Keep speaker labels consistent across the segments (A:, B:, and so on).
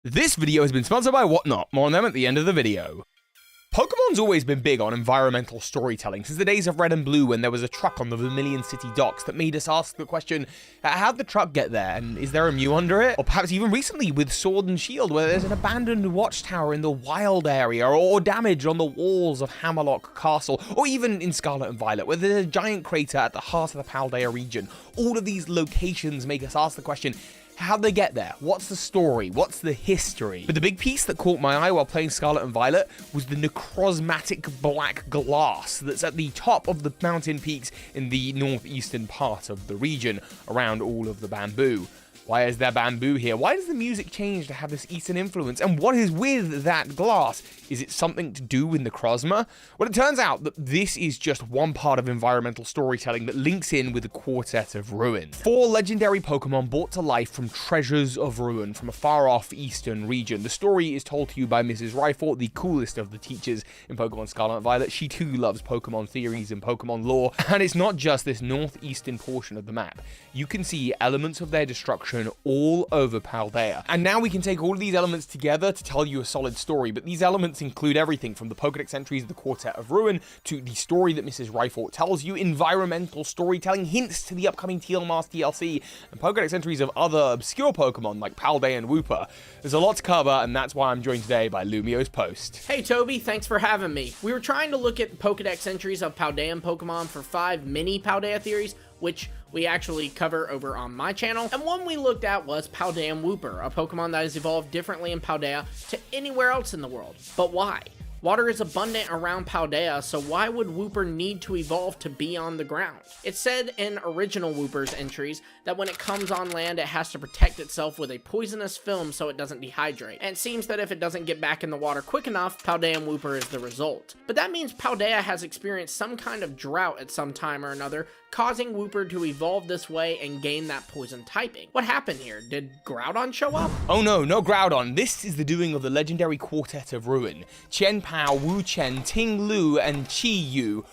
A: This video has been sponsored by Whatnot, more on them at the end of the video. Pokemon's always been big on environmental storytelling since the days of Red and Blue when there was a truck on the Vermilion City docks that made us ask the question, how'd the truck get there and is there a Mew under it? Or perhaps even recently with Sword and Shield where there's an abandoned watchtower in the wild area or damage on the walls of Hammerlock Castle, or even in Scarlet and Violet where there's a giant crater at the heart of the Paldea region. All of these locations make us ask the question, how'd they get there? What's the story? What's the history? But the big piece that caught my eye while playing Scarlet and Violet was the necrosmatic black glass that's at the top of the mountain peaks in the northeastern part of the region around all of the bamboo. Why is there bamboo here? Why does the music change to have this eastern influence? And what is with that glass? Is it something to do with Necrozma? Well, it turns out that this is just one part of environmental storytelling that links in with the Quartet of Ruin. 4 legendary Pokemon brought to life from Treasures of Ruin from a far-off eastern region. The story is told to you by Mrs. Rifle, the coolest of the teachers in Pokemon Scarlet and Violet. She too loves Pokemon theories and Pokemon lore. And it's not just this northeastern portion of the map. You can see elements of their destruction all over Paldea. And now we can take all of these elements together to tell you a solid story, but these elements include everything from the Pokedex entries of the Quartet of Ruin to the story that Mrs. Rifle tells you, environmental storytelling, hints to the upcoming Teal Mask DLC, and Pokedex entries of other obscure Pokemon like Paldea and Wooper. There's a lot to cover, and that's why I'm joined today by Lumio's Post.
B: Hey Toby, thanks for having me. We were trying to look at Pokedex entries of Paldean Pokemon for 5 mini Paldea theories, which we actually cover over on my channel, and one we looked at was Paldean Wooper, a Pokemon that has evolved differently in Paldea to anywhere else in the world. But why? Water is abundant around Paldea, so why would Wooper need to evolve to be on the ground? It's said in original Wooper's entries that when it comes on land, it has to protect itself with a poisonous film so it doesn't dehydrate. And it seems that if it doesn't get back in the water quick enough, Paldean Wooper is the result. But that means Paldea has experienced some kind of drought at some time or another, causing Wooper to evolve this way and gain that poison typing. What happened here? Did Groudon show up?
A: Oh no, no Groudon. This is the doing of the legendary Quartet of Ruin. Chien Pow, Wo Chien, Ting Lu, and Chi Yu.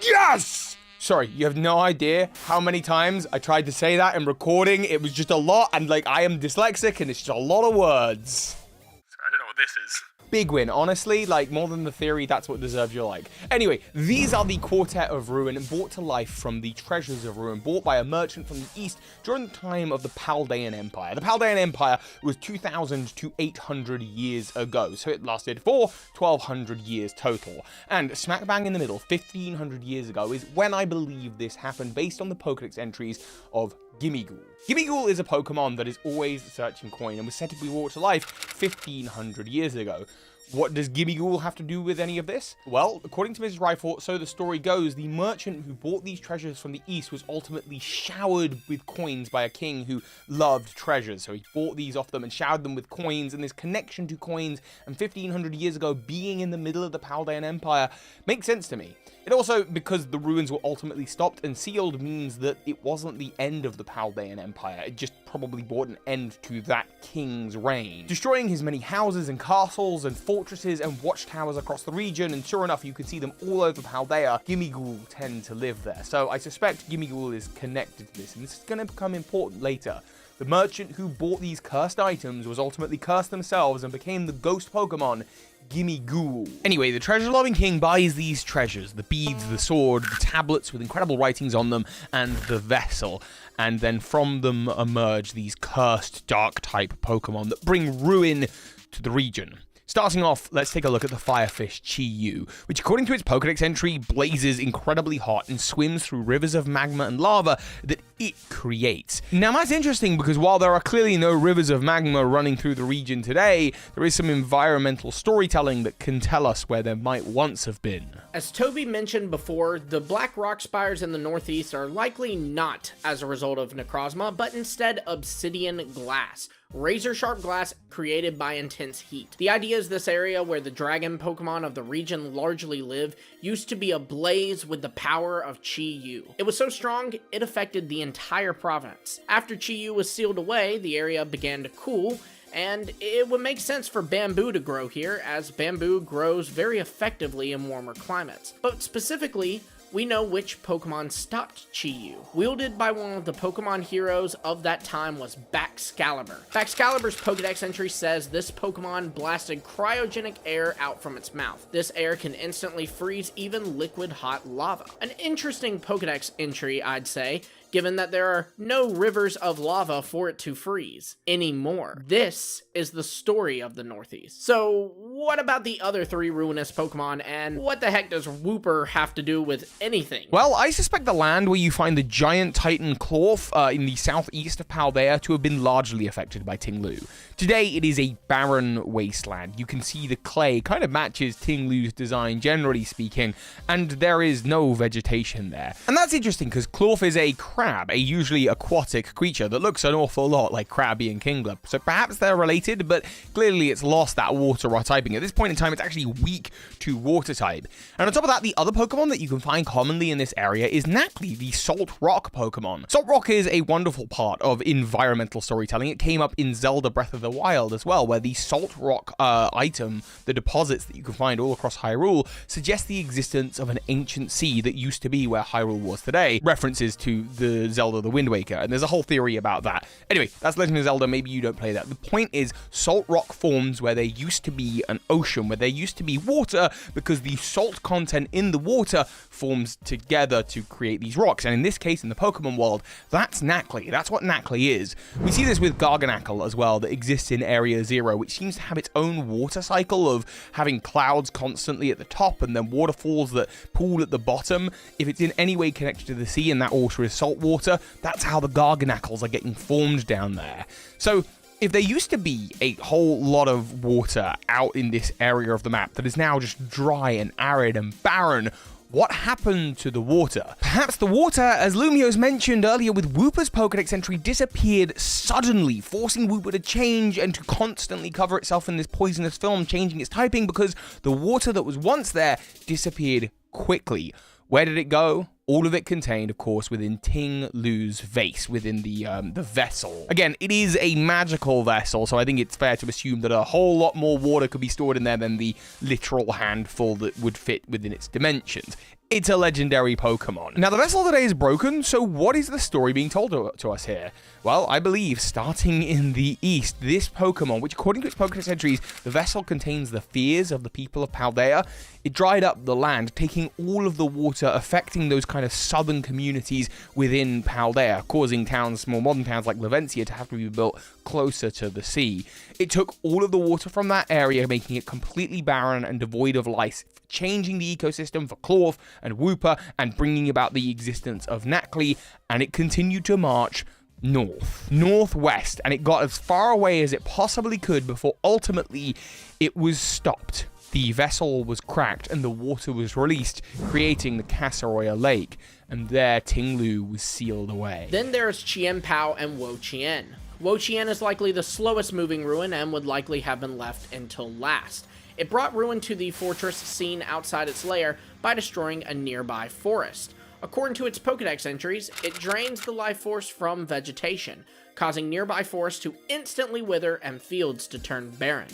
A: Yes! Sorry, you have no idea how many times I tried to say that in recording. It was just a lot, and I am dyslexic, and it's just a lot of words. I don't know what this is. Big win, honestly, more than the theory, that's what deserves your like. Anyway, these are the Quartet of Ruin brought to life from the Treasures of Ruin, bought by a merchant from the east during the time of the Paldean Empire. The Paldean Empire was 2,000 to 800 years ago, so it lasted for 1,200 years total. And smack bang in the middle, 1,500 years ago, is when I believe this happened based on the Pokedex entries of Gimmighoul. Gimmighoul is a Pokemon that is always searching coin and was said to be brought to life 1,500 years ago. What does Gimmighoul have to do with any of this? Well, according to Mrs. Rifle, so the story goes, the merchant who bought these treasures from the east was ultimately showered with coins by a king who loved treasures. So he bought these off them and showered them with coins, and this connection to coins and 1,500 years ago being in the middle of the Paldean Empire makes sense to me. It also, because the ruins were ultimately stopped and sealed, means that it wasn't the end of the Paldean Empire. It just probably brought an end to that king's reign, destroying his many houses and castles and fortresses and watchtowers across the region, and sure enough, you can see them all over Paldea. Gimmighoul tend to live there, so I suspect Gimmighoul is connected to this, and this is going to become important later. The merchant who bought these cursed items was ultimately cursed themselves and became the ghost Pokemon Gimmighoul. Anyway, the treasure-loving king buys these treasures, the beads, the sword, the tablets with incredible writings on them, and the vessel. And then from them emerge these cursed dark-type Pokemon that bring ruin to the region. Starting off, let's take a look at the firefish Chi Yu, which according to its Pokedex entry, blazes incredibly hot and swims through rivers of magma and lava that it creates. Now that's interesting because while there are clearly no rivers of magma running through the region today, there is some environmental storytelling that can tell us where there might once have been.
B: As Toby mentioned before, the black rock spires in the northeast are likely not as a result of Necrozma, but instead obsidian glass. Razor-sharp glass created by intense heat. The idea is this area where the dragon Pokemon of the region largely live used to be ablaze with the power of Chi Yu. It was so strong, it affected the entire province. After Chi Yu was sealed away, the area began to cool, and it would make sense for bamboo to grow here, as bamboo grows very effectively in warmer climates. But specifically, we know which Pokemon stopped Chi-Yu. Wielded by one of the Pokemon heroes of that time was Baxcalibur. Baxcalibur's Pokedex entry says this Pokemon blasted cryogenic air out from its mouth. This air can instantly freeze even liquid hot lava. An interesting Pokedex entry, I'd say, given that there are no rivers of lava for it to freeze anymore. This is the story of the Northeast. So what about the other 3 ruinous Pokemon, and what the heck does Wooper have to do with anything?
A: Well, I suspect the land where you find the giant Titan Clorf in the southeast of Paldea to have been largely affected by Ting Lu. Today, it is a barren wasteland. You can see the clay kind of matches Ting Lu's design, generally speaking, and there is no vegetation there. And that's interesting, because Clorf is a crab, a usually aquatic creature that looks an awful lot like Krabby and Kingler. So perhaps they're related, but clearly it's lost that water rock typing. At this point in time, it's actually weak to water type. And on top of that, the other Pokemon that you can find commonly in this area is Nacli, the Salt Rock Pokemon. Salt Rock is a wonderful part of environmental storytelling. It came up in Zelda Breath of the Wild as well, where the Salt Rock item, the deposits that you can find all across Hyrule, suggest the existence of an ancient sea that used to be where Hyrule was today. References to the Zelda The Wind Waker, and there's a whole theory about that. Anyway, that's Legend of Zelda, maybe you don't play that. The point is, Salt Rock forms where there used to be an ocean, where there used to be water, because the salt content in the water forms together to create these rocks. And in this case, in the Pokemon world, that's Nacli. That's what Nacli is. We see this with Garganacl as well, that exists in Area 0, which seems to have its own water cycle of having clouds constantly at the top and then waterfalls that pool at the bottom. If it's in any way connected to the sea and that water is salt water, that's how the Garganacls are getting formed down there. So if there used to be a whole lot of water out in this area of the map that is now just dry and arid and barren, what happened to the water? Perhaps the water, as Lumiose mentioned earlier with Wooper's Pokedex entry, disappeared suddenly, forcing Wooper to change and to constantly cover itself in this poisonous film, changing its typing because the water that was once there disappeared quickly. Where did it go? All of it contained, of course, within Ting Lu's vase, within the vessel. Again, it is a magical vessel, so I think it's fair to assume that a whole lot more water could be stored in there than the literal handful that would fit within its dimensions. It's a legendary Pokemon. Now, the vessel today is broken, so what is the story being told to us here? Well, I believe, starting in the east, this Pokemon, which according to its Pokedex entries, the vessel contains the fears of the people of Paldea. It dried up the land, taking all of the water, affecting those kind of southern communities within Paldea, causing towns, small modern towns like Lavencia, to have to be built closer to the sea. It took all of the water from that area, making it completely barren and devoid of life, changing the ecosystem for Clorf and Wooper, and bringing about the existence of Nacli, and it continued to march northwest, and it got as far away as it possibly could before ultimately it was stopped. The vessel was cracked and the water was released, creating the Casseroya Lake, and there Ting Lu was sealed away.
B: Then there's Chien Pow and Wo Chien. Wo Chien is likely the slowest moving ruin and would likely have been left until last. It brought ruin to the fortress seen outside its lair by destroying a nearby forest. According to its Pokedex entries, it drains the life force from vegetation, causing nearby forests to instantly wither and fields to turn barren.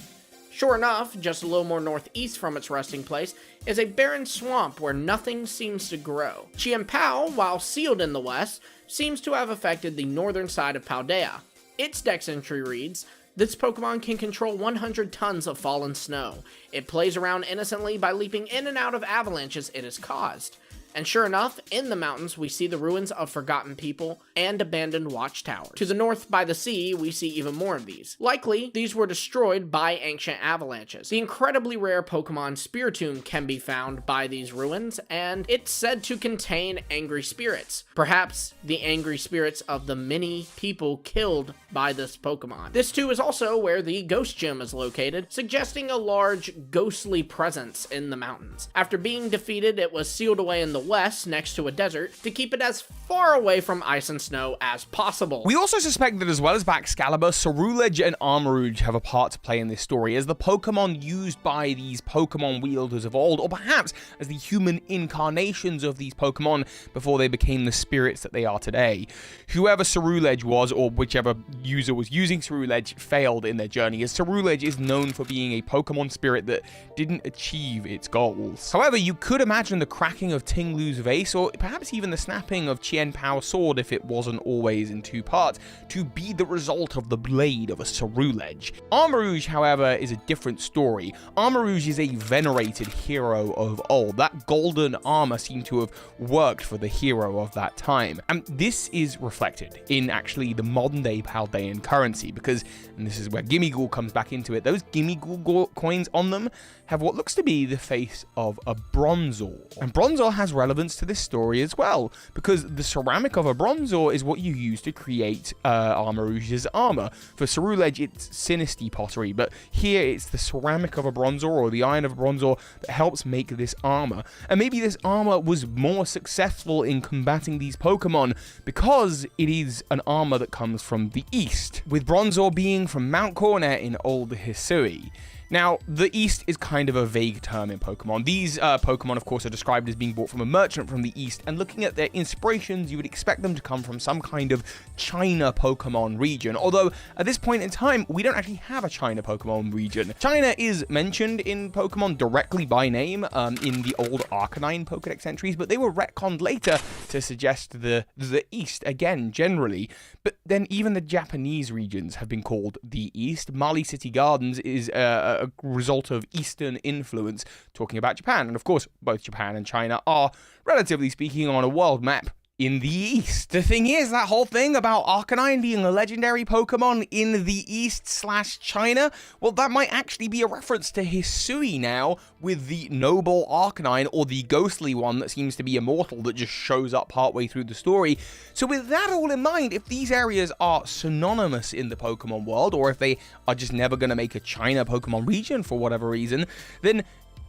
B: Sure enough, just a little more northeast from its resting place is a barren swamp where nothing seems to grow. Chien Pow, while sealed in the west, seems to have affected the northern side of Paldea. Its Dex entry reads, "This Pokemon can control 100 tons of fallen snow. It plays around innocently by leaping in and out of avalanches it has caused." And sure enough, in the mountains, we see the ruins of forgotten people and abandoned watchtowers. To the north by the sea, we see even more of these. Likely, these were destroyed by ancient avalanches. The incredibly rare Pokemon Spiritomb can be found by these ruins, and it's said to contain angry spirits. Perhaps the angry spirits of the many people killed by this Pokemon. This too is also where the Ghost Gym is located, suggesting a large ghostly presence in the mountains. After being defeated, it was sealed away in the west next to a desert to keep it as far away from ice and snow as possible.
A: We also suspect that as well as Baxcalibur, Cerulege and Armarouge have a part to play in this story as the Pokemon used by these Pokemon wielders of old, or perhaps as the human incarnations of these Pokemon before they became the spirits that they are today. Whoever Cerulege was, or whichever user was using Cerulege, failed in their journey, as Cerulege is known for being a Pokemon spirit that didn't achieve its goals. However, you could imagine the cracking of Ting Ting Lu's vase, or perhaps even the snapping of Chien Pow's sword if it wasn't always in 2 parts, to be the result of the blade of a Cerulege. Armarouge, however, is a different story. Armarouge is a venerated hero of old. That golden armor seemed to have worked for the hero of that time. And this is reflected in actually the modern day Paldean currency, because, and this is where Gimmighoul comes back into it, those Gimmighoul coins on them have what looks to be the face of a Bronzor. And Bronzor has relevance to this story as well, because the ceramic of a Bronzor is what you use to create Armarouge's armor. For Cerulege, it's Sinisty pottery, but here it's the ceramic of a Bronzor, or the iron of a Bronzor, that helps make this armor. And maybe this armor was more successful in combating these Pokemon because it is an armor that comes from the east, with Bronzor being from Mount Coronet in Old Hisui. Now, the East is kind of a vague term in Pokemon. These Pokemon, of course, are described as being bought from a merchant from the East, and looking at their inspirations, you would expect them to come from some kind of China Pokemon region, although at this point in time, we don't actually have a China Pokemon region. China is mentioned in Pokemon directly by name in the old Arcanine Pokedex entries, but they were retconned later to suggest the East again, generally. But then even the Japanese regions have been called the East. Mali City Gardens is a result of Eastern influence, talking about Japan. And of course, both Japan and China are, relatively speaking, on a world map in the East. The thing is, that whole thing about Arcanine being a legendary Pokemon in the East/China, well, that might actually be a reference to Hisui now, with the noble Arcanine, or the ghostly one that seems to be immortal that just shows up partway through the story. So with that all in mind, if these areas are synonymous in the Pokemon world, or if they are just never going to make a China Pokemon region for whatever reason, then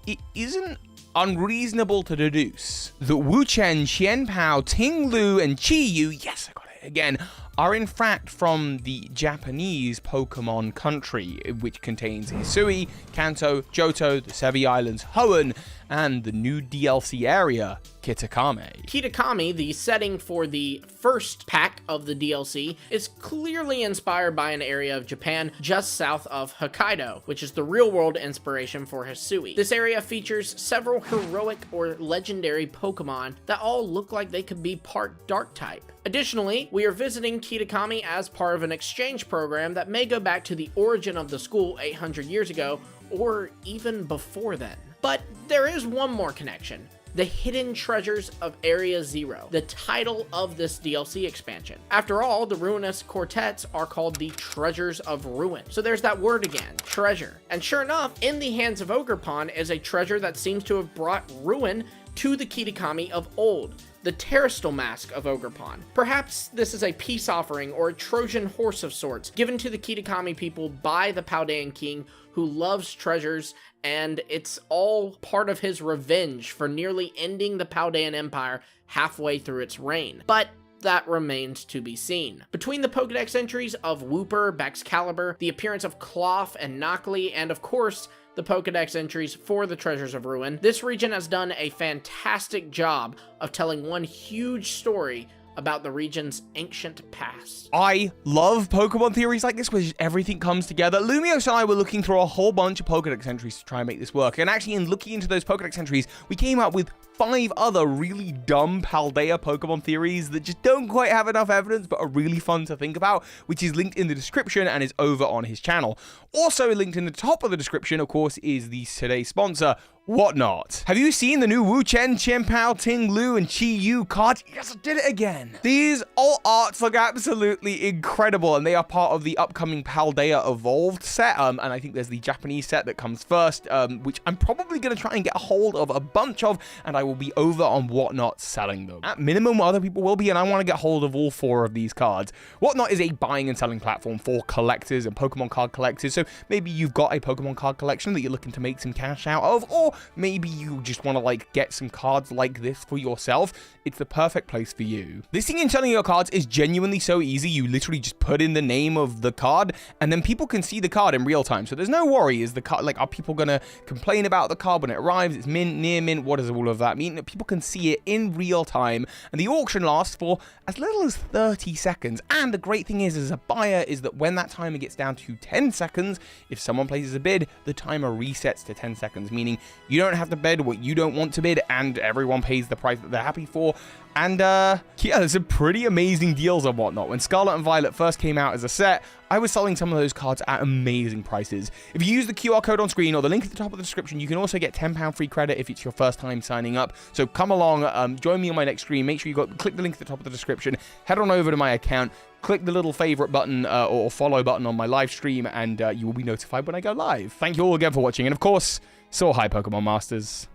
A: it isn't unreasonable to deduce that Wo Chien, Chien Pow, Ting Lu, and Chi Yu, yes, I got it again, are in fact from the Japanese Pokemon country, which contains Hisui, Kanto, Johto, the Sevi Islands, Hoenn, and the new DLC area, Kitakami.
B: Kitakami, the setting for the first pack of the DLC, is clearly inspired by an area of Japan just south of Hokkaido, which is the real-world inspiration for Hisui. This area features several heroic or legendary Pokemon that all look like they could be part Dark-type. Additionally, we are visiting Kitakami as part of an exchange program that may go back to the origin of the school 800 years ago, or even before then. But there is one more connection. The Hidden Treasures of Area Zero, the title of this DLC expansion. After all, the ruinous quartets are called the Treasures of Ruin. So there's that word again, treasure. And sure enough, in the hands of Ogerpon is a treasure that seems to have brought ruin to the Kitakami of old, the Teal Mask of Ogerpon. Perhaps this is a peace offering or a Trojan horse of sorts, given to the Kitakami people by the Paldean king, who loves treasures, and it's all part of his revenge for nearly ending the Paldean Empire halfway through its reign. But that remains to be seen. Between the Pokedex entries of Wooper, Baxcalibur, the appearance of Cloth and Knockley, and of course, the Pokedex entries for the Treasures of Ruin, this region has done a fantastic job of telling one huge story about the region's ancient past.
A: I love Pokemon theories like this, where just everything comes together. Lumios and I were looking through a whole bunch of Pokedex entries to try and make this work, and actually in looking into those Pokedex entries, we came up with 5 other really dumb Paldea Pokemon theories that just don't quite have enough evidence but are really fun to think about, which is linked in the description and is over on his channel. Also linked in the top of the description, of course, is the today's sponsor, Whatnot. Have you seen the new Wo Chien, Chien Pow, Ting Lu, and Chi Yu cards? Yes, I did it again. These alt arts look absolutely incredible, and they are part of the upcoming Paldea Evolved set, and I think there's the Japanese set that comes first, which I'm probably going to try and get a hold of a bunch of, and I will be over on Whatnot selling them. At minimum, other people will be, and I want to get hold of all 4 of these cards. Whatnot is a buying and selling platform for collectors and Pokemon card collectors, so maybe you've got a Pokemon card collection that you're looking to make some cash out of, or maybe you just want to like get some cards like this for yourself. It's the perfect place for you. Listing and selling your cards is genuinely so easy. You literally just put in the name of the card, and then people can see the card in real time. So there's no worry. Is the card, like, are people gonna complain about the card when it arrives? It's mint, near mint. What does all of that mean? People can see it in real time, and the auction lasts for as little as 30 seconds. And the great thing is, as a buyer, is that when that timer gets down to 10 seconds, if someone places a bid, the timer resets to 10 seconds, meaning You don't have to bid what you don't want to bid, and everyone pays the price that they're happy for. And, yeah, there's some pretty amazing deals and whatnot. When Scarlet and Violet first came out as a set, I was selling some of those cards at amazing prices. If you use the QR code on screen or the link at the top of the description, you can also get £10 free credit if it's your first time signing up. So come along, join me on my next stream. Make sure you click the link at the top of the description, head on over to my account, click the little favorite button or follow button on my live stream, and you will be notified when I go live. Thank you all again for watching, and of course, so hi Pokemon Masters.